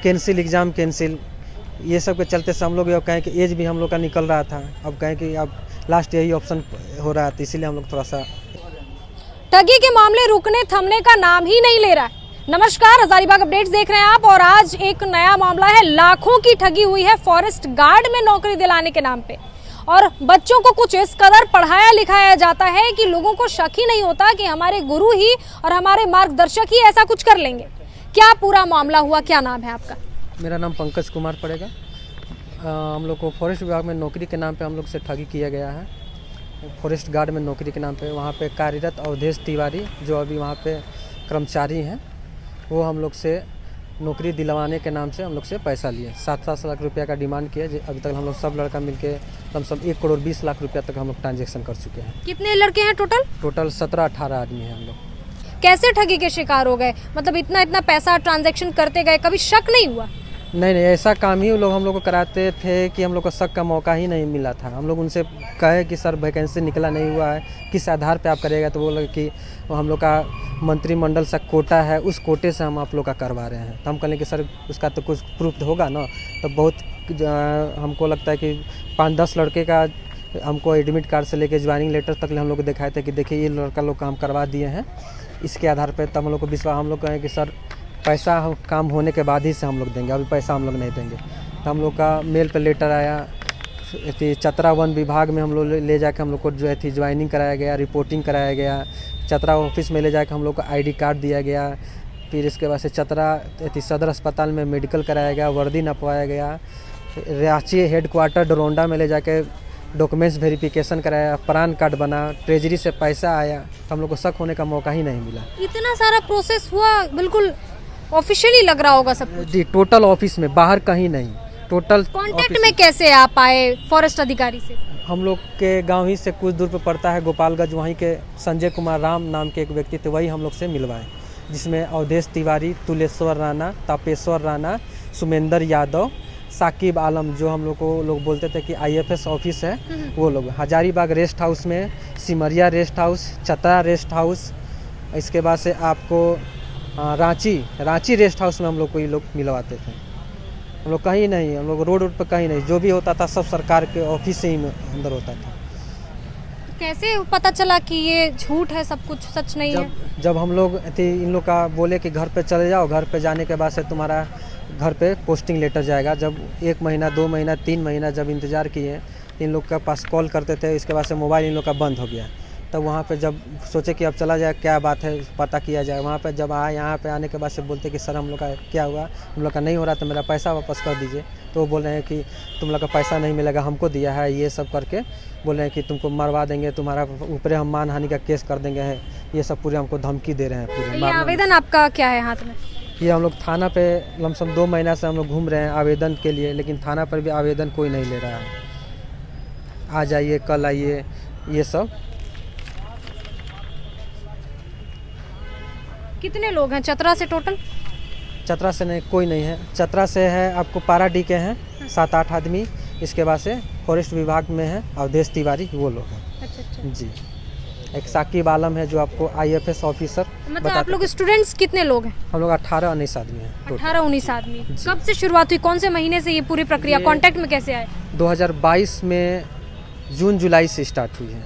Cancel exam cancel, ये सब के चलते से हम लोग कहें कि एज भी हम लोग का निकल रहा था। अब कहें कि अब लास्ट यही ऑप्शन हो रहा था, इसीलिए हम लोग थोड़ा सा। ठगी के मामले रुकने थमने का नाम ही नहीं ले रहा है। नमस्कार, हजारीबाग अपडेट्स देख रहे हैं आप और आज एक नया मामला है। लाखों की ठगी हुई है फॉरेस्ट गार्ड में नौकरी दिलाने के नाम पे और बच्चों को कुछ इस कदर पढ़ाया लिखाया जाता है कि लोगों को शक ही नहीं होता कि हमारे गुरु ही और हमारे मार्गदर्शक ही ऐसा कुछ कर लेंगे। क्या पूरा मामला हुआ, क्या नाम है आपका? मेरा नाम पंकज कुमार पड़ेगा। हम लोग को फॉरेस्ट विभाग में नौकरी के नाम पे हम लोग से ठगी किया गया है। फॉरेस्ट गार्ड में नौकरी के नाम पे वहाँ पे कार्यरत अवधेश तिवारी जो अभी वहाँ पे कर्मचारी हैं, वो हम लोग से नौकरी दिलवाने के नाम से हम लोग से पैसा लिए। 7-7 लाख रुपया का डिमांड किया। अभी तक हम लोग सब लड़का मिलके कम से कम 1 करोड़ 20 लाख रुपया तक हम लोग ट्रांजेक्शन कर चुके हैं। कितने लड़के हैं टोटल 17-18 आदमी हैं हम लोग। कैसे ठगी के शिकार हो गए? मतलब इतना पैसा ट्रांजैक्शन करते गए, कभी शक नहीं हुआ? नहीं, ऐसा काम ही लोग हम लोग को कराते थे कि हम लोग को शक का मौका ही नहीं मिला था। हम लोग उनसे कहे कि सर वैकेंसी निकला नहीं हुआ है, किस आधार पे आप करेगा, तो बोले कि हम लोग का मंत्रिमंडल से कोटा है, उस कोटे से हम आप लोग का करवा रहे हैं। तो हम कहें कि सर उसका तो कुछ प्रूफ होगा ना। तो बहुत हमको लगता है कि 5-10 लड़के का हमको एडमिट कार्ड से लेके ज्वाइनिंग लेटर तक हम लोग को दिखाए थे कि देखिए ये लड़का लोग का हम करवा दिए हैं। इसके आधार पर तब हम लोग को विश्वास, हम लोग कहें कि सर पैसा काम होने के बाद ही से हम लोग देंगे, अभी पैसा हम लोग नहीं देंगे। तो हम लोग का मेल पर लेटर आया, चतरा वन विभाग में हम लोग ले जाकर हम लोग को जो है ज्वाइनिंग कराया गया, रिपोर्टिंग कराया गया। चतरा ऑफिस में ले जाकर हम लोग को ID कार्ड दिया गया। फिर इसके बाद से चतरा सदर अस्पताल में मेडिकल कराया गया, वर्दी नपवाया गया। रांची हेडक्वार्टर डरोंडा में ले जाके डॉक्यूमेंट्स वेरिफिकेशन कराया, पैन कार्ड बना, ट्रेजरी से पैसा आया। तो हम लोग को शक होने का मौका ही नहीं मिला। इतना सारा प्रोसेस हुआ, बिल्कुल ऑफिशियली लग रहा होगा सब कुछ। जी, टोटल ऑफिस में, बाहर कहीं नहीं, टोटल। कांटेक्ट में कैसे आप आए फॉरेस्ट अधिकारी से? हम लोग के गांव ही से कुछ दूर पर पड़ता है गोपालगंज, वहीं के संजय कुमार राम नाम के एक व्यक्ति थे, वही हम लोग से मिलवाए, जिसमें अवधेश तिवारी, तुलेश्वर राणा, तापेश्वर राणा, सुमेंदर यादव, साकिब आलम, जो हम लोग को लोग बोलते थे कि IFS ऑफिस है, वो लोग। हजारीबाग रेस्ट हाउस में, Simaria rest house, Chatra rest house, इसके बाद से आपको रांची रेस्ट हाउस में हम लोग को ये लोग मिलवाते थे। हम लोग कहीं नहीं, हम लोग रोड पर कहीं नहीं, जो भी होता था सब सरकार के ऑफिस से ही अंदर होता था। कैसे पता चला कि ये झूठ है, सब कुछ सच नहीं है? जब हम लोग इन लोग का बोले कि घर पे चले जाओ, घर पे जाने के बाद से तुम्हारा घर पे पोस्टिंग लेटर जाएगा। जब 1 महीना 2 महीना 3 महीना जब इंतज़ार किए, इन लोग के पास कॉल करते थे, इसके बाद से मोबाइल इन लोग का बंद हो गया। तब वहाँ पे जब सोचे कि अब चला जाए, क्या बात है पता किया जाए, वहाँ पे जब आए, यहाँ पे आने के बाद से बोलते कि सर हम लोग का क्या हुआ, हम लोग का नहीं हो रहा तो मेरा पैसा वापस कर दीजिए। तो वो बोल रहे हैं कि तुम लोग का पैसा नहीं मिलेगा, हमको दिया है, ये सब करके बोल रहे हैं कि तुमको मरवा देंगे, तुम्हारा ऊपर हम मानहानि का केस कर देंगे है, ये सब पूरे हमको धमकी दे रहे हैं पूरे। ये आवेदन आपका क्या है हाथ में? ये हम लोग थाना पे लमसम 2 महीना से हम लोग घूम रहे हैं आवेदन के लिए, लेकिन थाना पर भी आवेदन कोई नहीं ले रहा है। आ जाइए, कल आइए, ये सब। कितने लोग हैं चतरा से टोटल? चतरा से नहीं, कोई नहीं है। चतरा से है आपको पाराडी के हैं 7-8 आदमी, इसके बाद से फॉरेस्ट विभाग में है अवधेश तिवारी, वो लोग हैं। अच्छा। जी, एक साकिब आलम है जो आपको IFS ऑफिसर। मतलब आप लोग स्टूडेंट्स कितने लोग हैं? हम लोग 18-19 आदमी हैं। 18-19 आदमी। कब से शुरुआत हुई, कौन से महीने से ये पूरी प्रक्रिया, कांटेक्ट में कैसे आए? 2022 में जून जुलाई से स्टार्ट हुई है,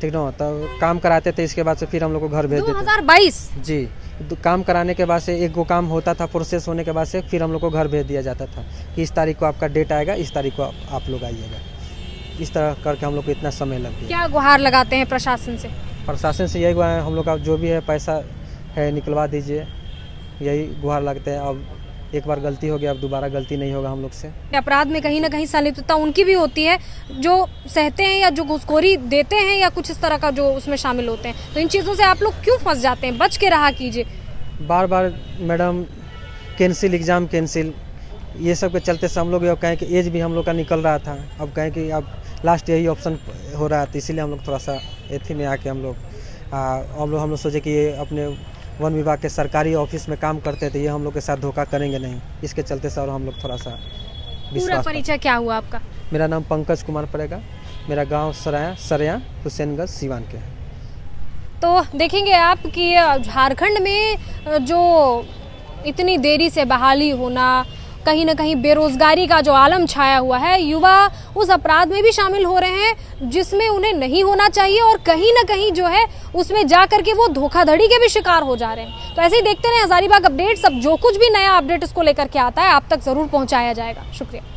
ठीक ना। तब काम कराते थे, इसके बाद से फिर हम लोग को घर भेज देते। 2022? जी, काम कराने के बाद से एक गो काम होता था, प्रोसेस होने के बाद से फिर हम लोग को घर भेज दिया जाता था कि इस तारीख को आपका डेट आएगा, इस तारीख को आप लोग आइएगा। इस तरह करके हम लोग को इतना समय लग गया। क्या गुहार लगाते हैं प्रशासन से? प्रशासन से यही गुहार, हम लोग का जो भी है पैसा है निकलवा दीजिए, यही गुहार लगते हैं। अब एक बार गलती हो गया, अब दोबारा गलती नहीं होगा हम लोग से। अपराध में कहीं ना कहीं संलिप्तता उनकी भी होती है जो सहते हैं या जो घूसखोरी देते हैं या कुछ इस तरह का जो उसमें शामिल होते हैं। तो इन चीज़ों से आप लोग क्यों फंस जाते हैं? बच के रहा कीजिए। बार बार मैडम कैंसिल एग्ज़ाम कैंसिल, ये सब के चलते से हम लोग कहें कि एज भी हम लोग का निकल रहा था। अब कहें कि अब लास्ट यही ऑप्शन हो रहा था, इसीलिए हम लोग थोड़ा सा एथी में आके हम लोग सोचे कि ये अपने वन विभाग के सरकारी ऑफिस में काम करते थे, ये हम लोग के साथ धोखा करेंगे नहीं, इसके चलते सर हम लोग थोड़ा सा विश्वास। पूरा परिचय क्या हुआ आपका? मेरा नाम पंकज कुमार पड़ेगा, मेरा गांव सरया हुसैनगंज सीवान के है। तो देखेंगे आप कि झारखंड में जो इतनी देरी से बहाली होना कहीं ना कहीं बेरोजगारी का जो आलम छाया हुआ है, युवा उस अपराध में भी शामिल हो रहे हैं जिसमें उन्हें नहीं होना चाहिए और कहीं ना कहीं जो है उसमें जा करके वो धोखाधड़ी के भी शिकार हो जा रहे हैं। तो ऐसे ही देखते रहे हजारीबाग अपडेट्स। अब जो कुछ भी नया अपडेट इसको लेकर के आता है आप तक जरूर पहुंचाया जाएगा। शुक्रिया।